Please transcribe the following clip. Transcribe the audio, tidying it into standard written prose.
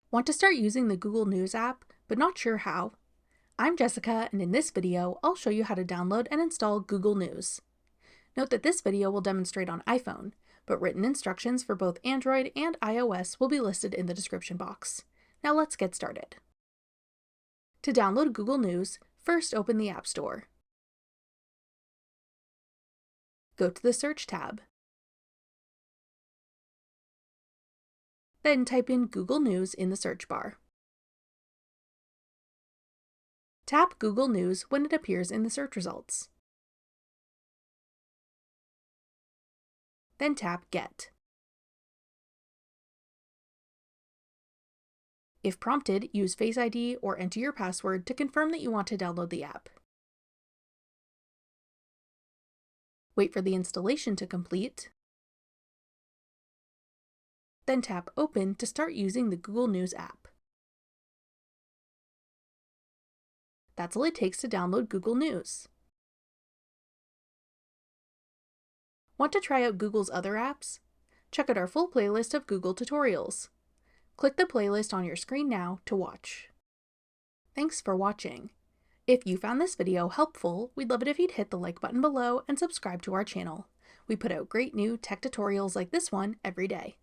Want to start using the Google News app, but not sure how? I'm Jessica, and in this video, I'll show you how to download and install Google News. Note that this video will demonstrate on iPhone, but written instructions for both Android and iOS will be listed in the description box. Now let's get started. To download Google News, first open the App Store. Go to the Search tab. Then type in Google News in the search bar. Tap Google News when it appears in the search results. Then tap Get. If prompted, use Face ID or enter your password to confirm that you want to download the app. Wait for the installation to complete. Then tap Open to start using the Google News app. That's all it takes to download Google News. Want to try out Google's other apps? Check out our full playlist of Google tutorials. Click the playlist on your screen now to watch. Thanks for watching. If you found this video helpful, we'd love it if you'd hit the like button below and subscribe to our channel. We put out great new tech tutorials like this one every day.